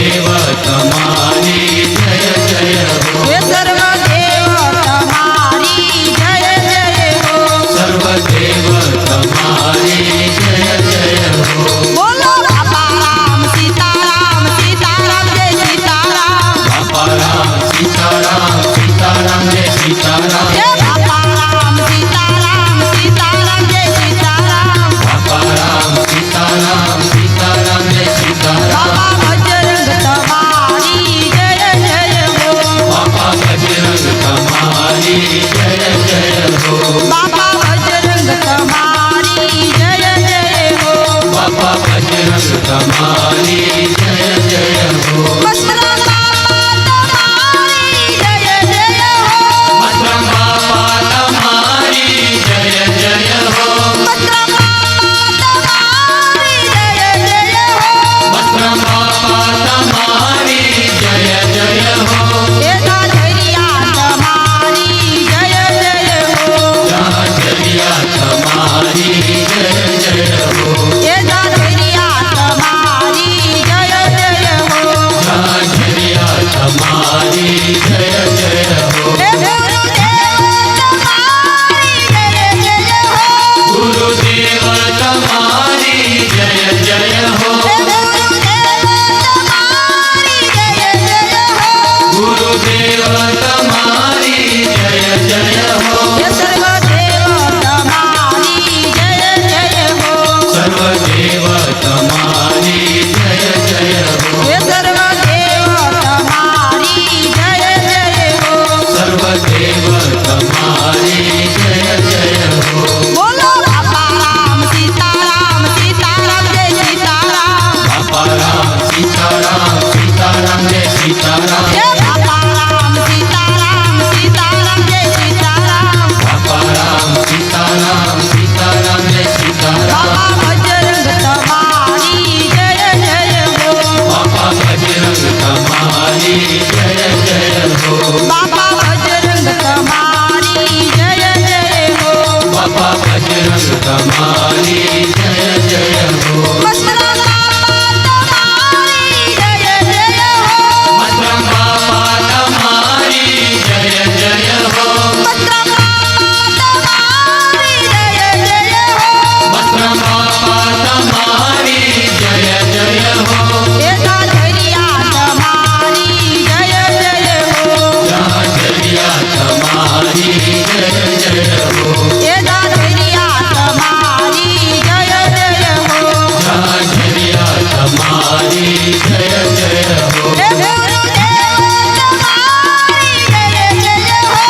सर्वदेव तुम्हारी जय जय हो। हे सर्वदेव तुम्हारी जय जय हो। सर्वदेव तुम्हारी जय जय हो। बोलो बापा राम सीताराम सीताराम जय सीताराम। बापा राम सीताराम सीताराम जय सीताराम। हे बापा राम सीताराम सीताराम जय सीताराम। बापा राम सीताराम सीताराम जय सीताराम। बाबा बजरंग तुम्हारी जय जय हो। बापा बजरंग तुम्हारी जय जय हो। बाबा बजरंग तुम्हारी जय जय हो। बापा बजरंग तुम्हारी जय जय हो। मस्तरंग बापा तुम्हारी जय जय हो। मस्तरंग बापा तुम्हारी जय जय हो। मस्तरंग बापा तुम्हारी जय जय हो। मस्तरंग बापा तुम्हारी जय जय हो। हे दादरिया तुम्हारी जय जय हो। जहाँ चलिया तुम्हारी जय जय हो। हे दादरिया तुम्हारी जय जय हो। जहाँ चलिया तुम्हारी जय जय हो। हे गुरुदेव तुम्हारी जय जय हो। गुरुदेव तुम्हारी जय जय हो। हे गुरुदेव तुम्हारी जय जय हो। गुरुदेव तुम्हारी जय जय हो। हे सर्वदेव तुम्हारी जय जय हो। सर्वदेव तुम्हारी जय जय हो। हे सर्वदेव तुम्हारी जय जय हो। सर्वदेव तुम्हारी जय जय हो। बोलो बापा राम सीताराम सीताराम जय सीताराम। बापा राम सीताराम सीताराम जय सीताराम। हे बापा राम सीताराम सीताराम जय सीताराम। बापा राम सीताराम सीताराम जय सीताराम। बाबा बजरंग तुम्हारी जय जय हो। बापा बजरंग तुम्हारी जय जय हो। बाबा बजरंग तुम्हारी जय जय हो। बापा बजरंग तुम्हारी जय जय हो। मस्तरंग बापा तुम्हारी जय जय हो। मस्तरंग बापा तुम्हारी जय जय हो। मस्तरंग बापा तुम्हारी जय जय हो। मस्तरंग बापा तुम्हारी जय जय हो। हे दादरिया तुम्हारी जय जय हो। जहाँ चलिया तुम्हारी जय जय हो। हे दादरिया तुम्हारी जय जय हो। जहाँ चलिया तुम्हारी जय जय हो। हे गुरुदेव तुम्हारी जय जय हो।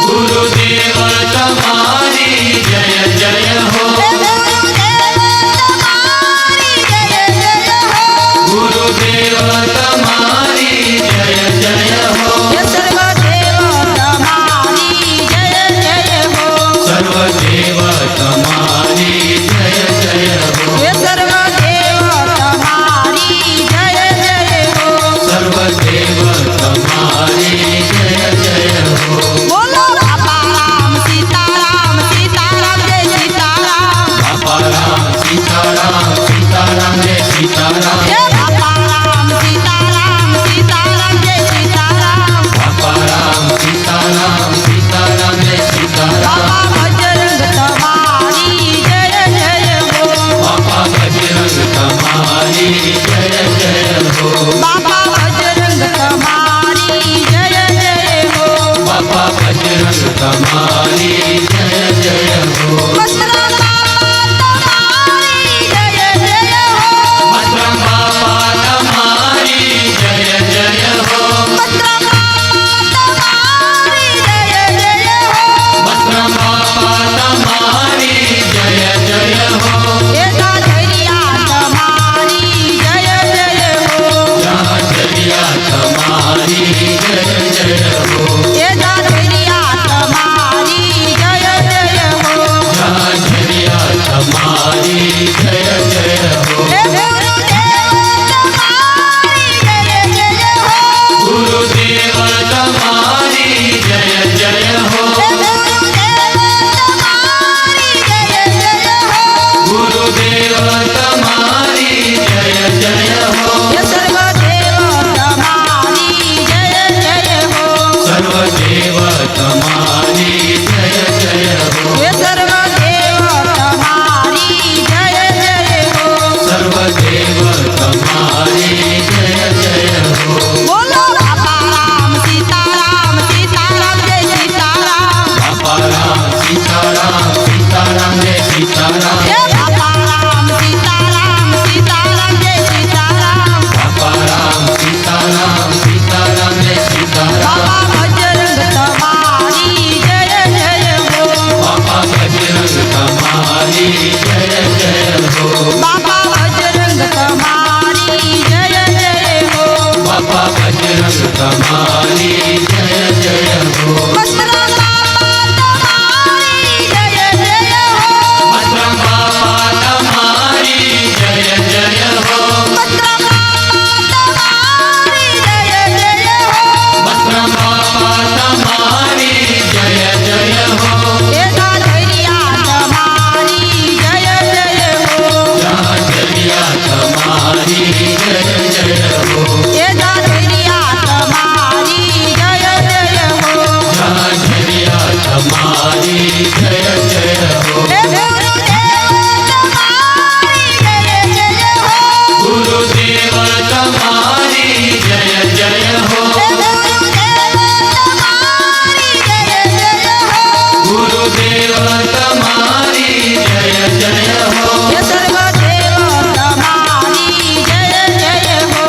गुरुदेव तुम्हारी जय जय हो। हे गुरुदेव तुम्हारी जय जय हो। गुरुदेव तुम्हारी जय जय हो। हे सर्वदेव तुम्हारी जय जय हो। सर्वदेव तुम्हारी जय जय हो। हे सर्वदेव तुम्हारी जय जय हो। सर्वदेव तुम्हारी जय जय हो। बोलो बापा राम सीताराम सीताराम जय सीताराम। बापा राम सीताराम सीताराम जय सीताराम। हे बापा राम सीताराम सीताराम जय सीताराम। बापा राम सीताराम सीताराम जय सीताराम। बाबा बजरंग तुम्हारी जय जय हो। बापा बजरंग तुम्हारी जय जय हो। बाबा बजरंग तुम्हारी जय जय हो। बापा बजरंग तुम्हारी जय जय हो। मस्तरंग बापा तुम्हारी जय जय हो। मस्तरंग बापा तुम्हारी जय जय हो। मस्तरंग बापा तुम्हारी जय जय हो। मस्तरंग बापा तुम्हारी जय जय हो। हे दादरिया तुम्हारी जय जय हो। जहाँ चलिया तुम्हारी जय जय हो। हे दादरिया तुम्हारी बजरंग तुम्हारी जय जय हो बजरंग बाबा तुम्हारी जय जय हो बजरंग बाबा तुम्हारी जय जय हो बजरंग बाबा तुम्हारी जय जय हो बजरंग बाबा तुम्हारी जय जय हो ये गाधरिया तुम्हारी जय जय हो झांझरिया तुम्हारी जय जय हो ये गाधरिया तुम्हारी जय जय हो झांझरिया तुम्हारी जय जय हो हे गुरुदेव तुम्हारी जय जय हो गुरुदेव तुम्हारी जय जय हो हे गुरुदेव तुम्हारी जय जय हो सर्वदेव तुम्हारी जय जय हो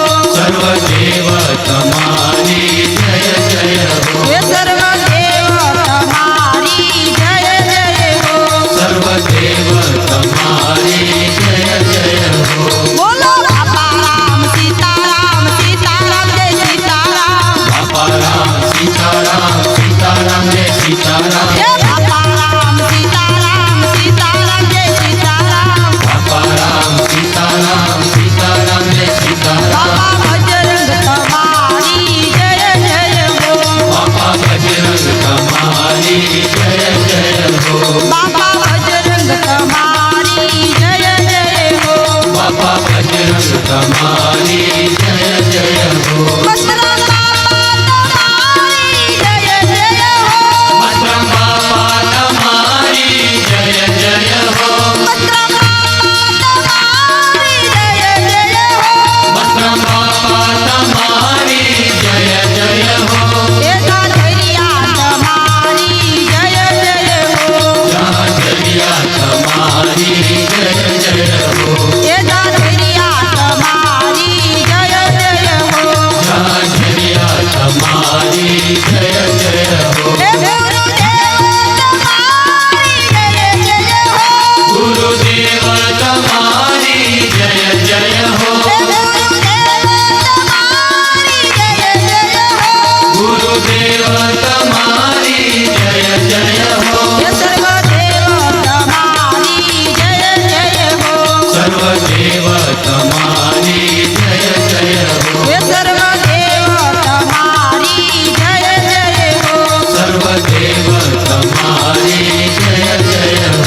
हे सर्वदेव तुम्हारी जय जय हो सर्वदेव तुम्हारी जय जय हो बोलो बाबा राम सीताराम सीताराम जय सीताराम बाबा राम सीताराम सीताराम जय सीताराम हे बाबा राम सीताराम सीताराम जय सीताराम बाबा राम सीताराम सीताराम जय सीताराम बाबा बजरंग तुम्हारी जय जय हो बाबा बजरंग तुम्हारी जय जय हो बाबा बजरंग तुम्हारी जय जय हो बाबा बजरंग तुम्हारी जय जय हो बजरंग बाबा तुम्हारी जय जय हो बजरंग बाबा तुम्हारी जय जय हो बजरंग बाबा तुम्हारी जय जय हो बजरंग बाबा तुम्हारी जय जय हो ये गाधरिया तुम्हारी जय जय हो झांझरिया तुम्हारी जय जय हो ये गाधरिया तुम्हारी जय जय हो झांझरिया तुम्हारी जय जय हो हे गुरुदेव तुम्हारी जय जय हो गुरुदेव तुम्हारी जय जय हो हे गुरुदेव तुम्हारी जय जय हो गुरुदेव तुम्हारी जय जय हो ये सर्वदेव तुम्हारी जय जय हो सर्वदेव तुम्हारी जय जय हो ये सर्वदेव तुम्हारी जय जय हो सर्वदेव तुम्हारी जय जय हो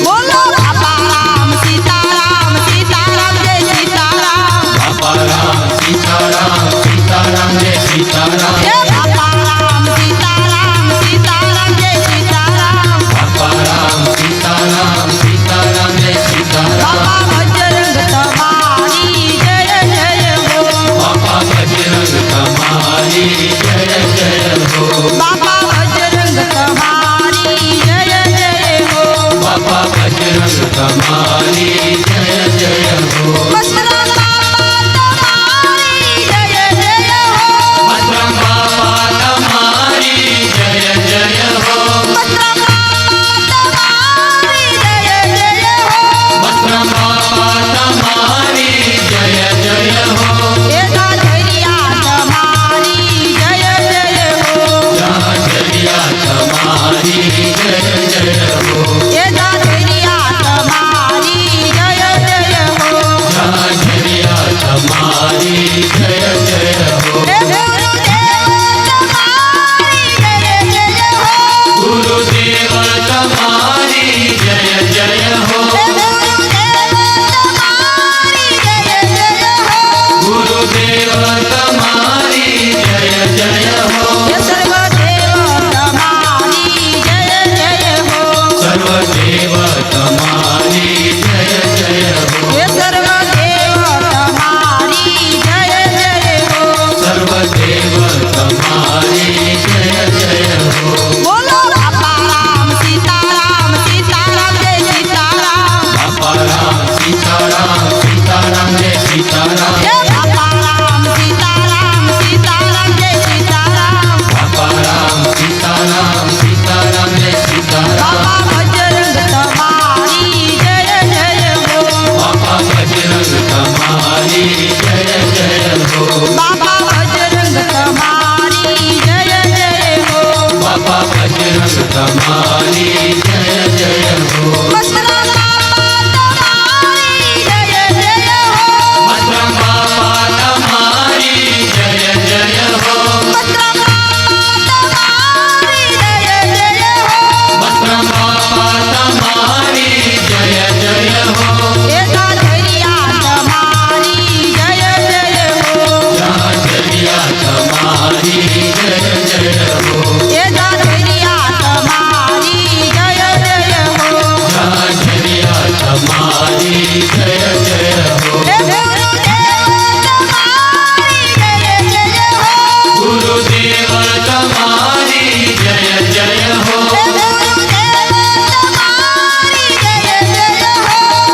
बोलो बाबा राम सीताराम सीताराम जय सीताराम बाबा राम सीताराम सीताराम जय सीताराम हे बाबा राम सीताराम सीताराम जय सीताराम बाबा राम सीताराम सीताराम जय सीताराम बाबा बजरंग तुम्हारी जय जय हो बाबा बजरंग तुम्हारी जय जय हो बाबा बजरंग तुम्हारी जय जय हो बाबा बजरंग तुम्हारी जय जय हो बजरंग बाबा तुम्हारी जय जय हो बजरंग बाबा तुम्हारी जय जय हो बजरंग बाबा तुम्हारी जय जय हो बजरंग बाबा तुम्हारी जय जय हो ये गाधरिया तुम्हारी जय जय हो તમારી જય જય હો મસ્તરામ બાપા તમારી જય જય હો મસ્તરામ બાપા તમારી જય જય હો મસ્તરામ બાપા તમારી જય જય હો મસ્તરામ બાપા તમારી જય જય હો એ ગાજરિયા તમારી જય જય હો જાજરિયા તમારી જય જય હો એ ગાજરિયા તમારી જય જય હો જાજરિયા તમારી જય જય હો એ ગુરુદેવ તમારી જય જય હો ગુરુદેવ તમારી જય જય હો એ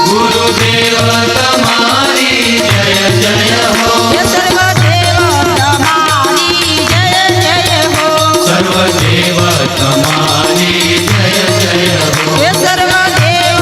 ગુરુદેવ તમારી જય જય હો સર્વદેવ તમારી જય જય હો એ સર્વદેવ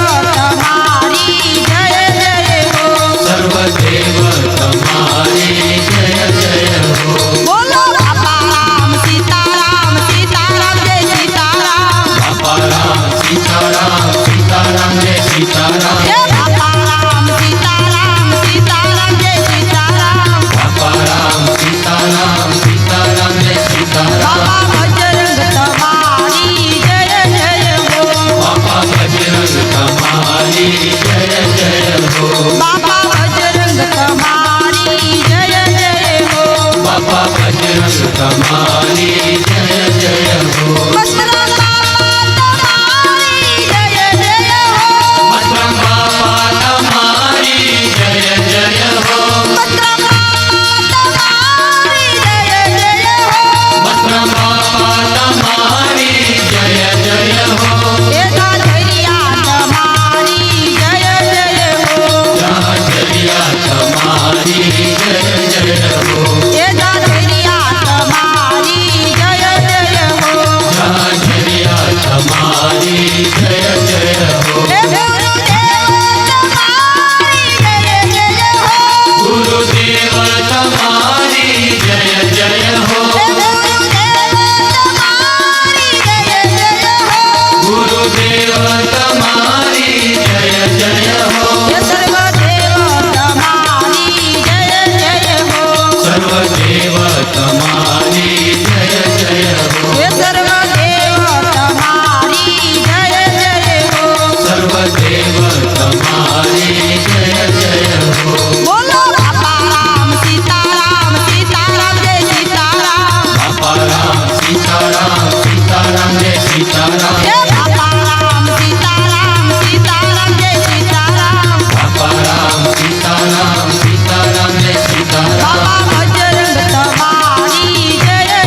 તમારી જય જય હો સર્વદેવ તમારી જય જય હો બોલો બાપા રામ સીતારામ સીતારામ જય સીતારામ બાપા રામ સીતારામ સીતારામ જય સીતારામ એ બાપા રામ સીતારામ સીતારામ જય સીતારામ બાપા રામ સીતારામ સીતારામ જય સીતારામ બાપા બજરંગ તમારી જય જય હો બાપા બજરંગ તમારી જય જય હો બાપા બજરંગ તમારી જય જય હો બાપા બજરંગ તમારી જય જય હો મસ્તરામ બાપા તમારી જય જય હો મસ્તરામ બાપા તમારી જય જય હો મસ્તરામ બાપા તમારી જય જય હો મસ્તરામ બાપા તમારી જય જય હો એ ગાજરિયા તમારી જય જય હો જાજરિયા તમારી જય જય હો એ ગાજરિયા તમારી જય જય હો જાજરિયા તમારી જય જય હો એ ગુરુદેવ તમારી જય જય હો ગુરુદેવ તમારી જય જય હો એ ગુરુદેવ તમારી જય જય હો સર્વદેવ તમારી જય જય હો એ સર્વદેવ તમારી જય જય હો સર્વદેવ તમારી જય જય હો બોલો બાપા રામ સીતારામ સીતારામ જય સીતારામ બાપા રામ સીતારામ સીતારામ જય સીતારામ એ બાપા રામ સીતારામ સીતારામ જય સીતારામ બાપા રામ સીતારામ સીતારામ જય સીતારામ બાપા બજરંગ તમારી જય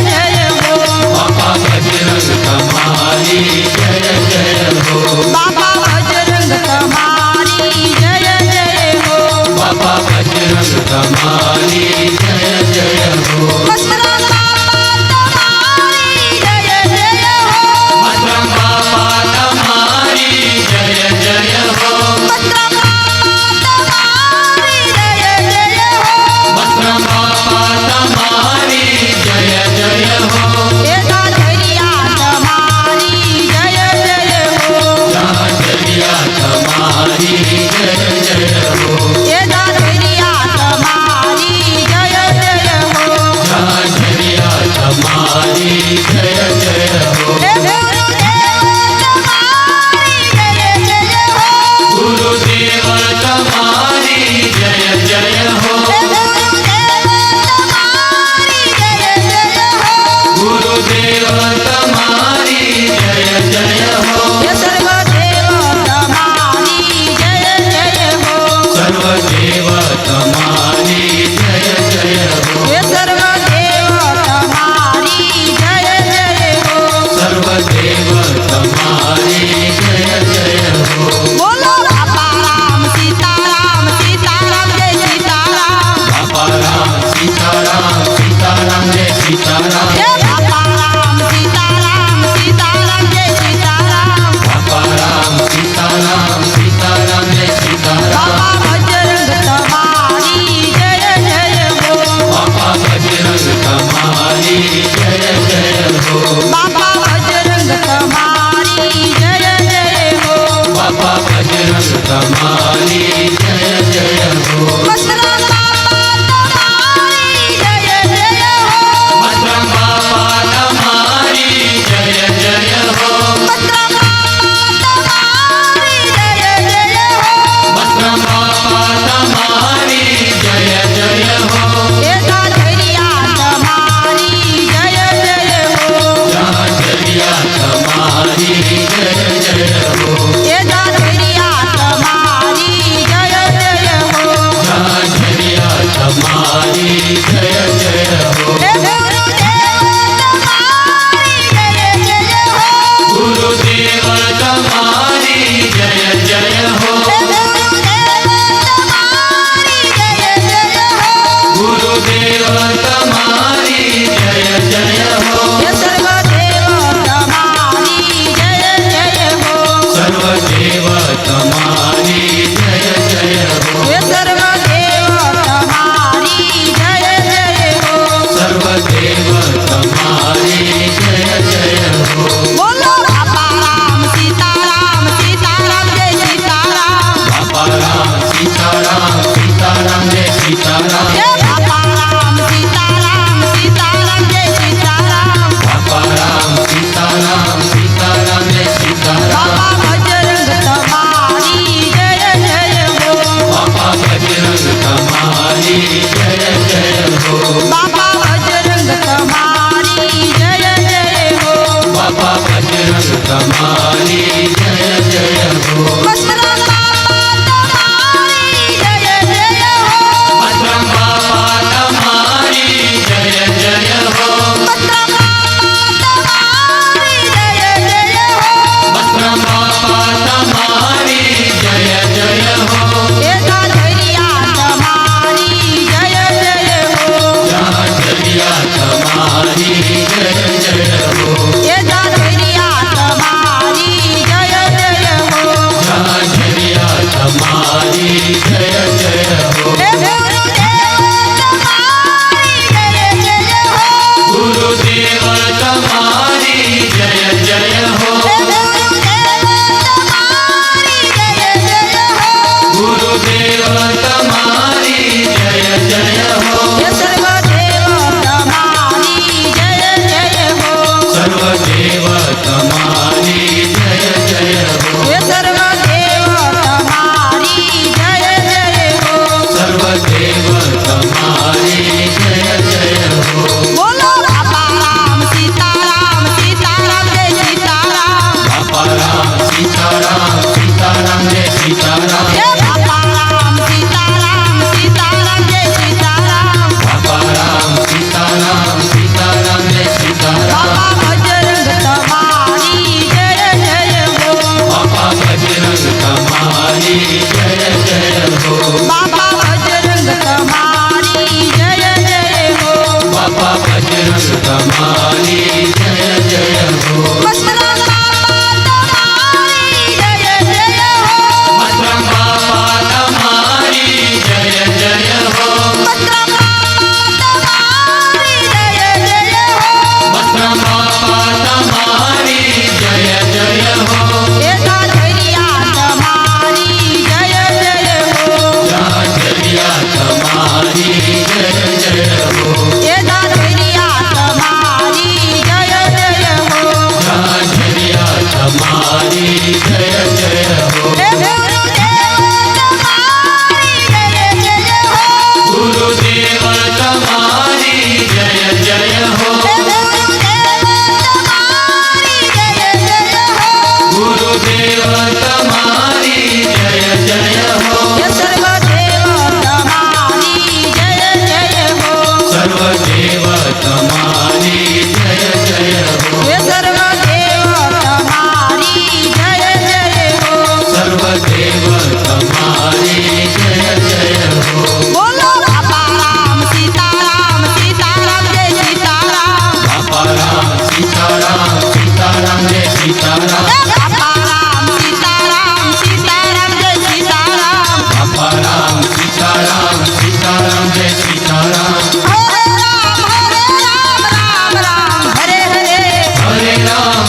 बापा बजरंग तुम्हारी जय जय हो बजरंग बापा तुम्हारी जय जय हो बजरंग बापा तुम्हारी जय जय हो बजरंग बापा तुम्हारी जय जय हो बजरंग बापा तुम्हारी जय जय हो ए दादरिया तुम्हारी जय जय हो राजरिया तुम्हारी जय जय हो ए दादरिया तुम्हारी जय जय हो राजरिया तुम्हारी जय जय हो हे गुरुदेव तुम्हारी जय जय हो गुरुदेव तुम्हारी जय जय हो हे गुरुदेव तुम्हारी जय जय हो गुरुदेव तुम्हारी जय जय हो हे सर्वदेव तुम्हारी जय जय हो सर्वदेव तुम्हारी जय जय हो हे सर्वदेव तुम्हारी जय जय हो सर्वदेव तुम्हारी जय जय हो बोलो बाबा राम सीताराम सीताराम जय सीताराम बापा राम सीताराम सीताराम जय सीताराम बाबा राम सीताराम सीताराम जय सीताराम बापा राम सीताराम सीताराम जय सीताराम हरे राम राम राम हरे हरे हरे राम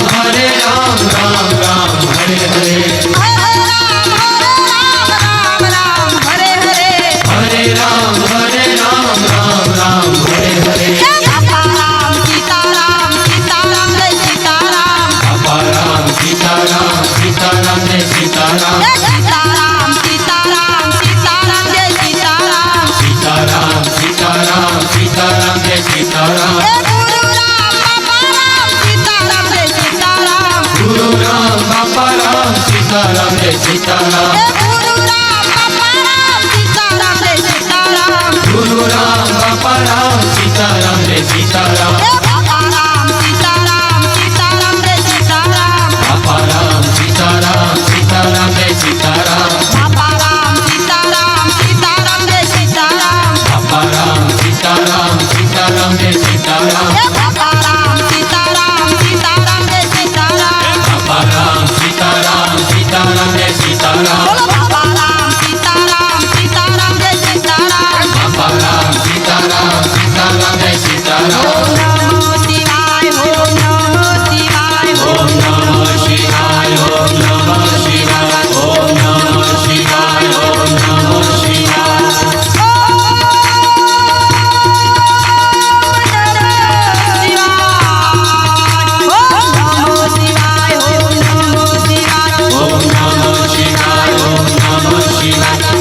राम राम हरे हरे हरे राम राम हरे हरे हरे राम राम राम हरे हरे बाबा राम सीताराम सीताराम जय सीताराम बापा राम सीताराम सीताराम जय सीताराम सीताराम सीताराम सीताराम जय सीताराम सीताराम सीताराम सीताराम जय सीताराम गुरु राम बाबा राम सीताराम जय सीताराम गुरु राम बापा राम सीताराम जय सीताराम गुरु राम बाबा राम सीताराम जय सीताराम गुरु राम बापा राम सीताराम जय सीताराम बाबा राम सीताराम सीताराम जय सीताराम बापा राम सीताराम सीताराम जय सीताराम बाबा राम सीताराम सीताराम जय सीताराम बापा राम सीताराम सीताराम जय सीताराम बाबा राम सीताराम सीताराम जय सीताराम बापा राम सीताराम सीताराम जय सीताराम बोलो बाबा राम सीताराम सीताराम जय सीताराम बापा राम सीताराम सीताराम जय सीताराम ओम नमो शिवाय ओम नमो शिवाय ओम नमः शिवाय ओम नमः शिवाय ओम नमः शिवाय ओम नमः शिवाय ओम नमः शिवाय ओम नमः शिवाय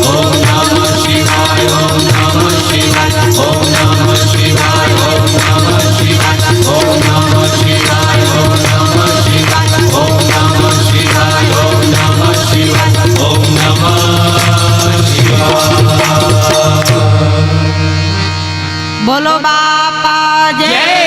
ओम नमः शिवाय ओम नमः शिवाय ओम नमः शिवाय ओम नमः शिवाय ओम नमः शिवाय ओम नमः शिवाय ओम नमः शिवाय ओम नमः शिवाय ओम नमः शिवाय बोलो बापा जय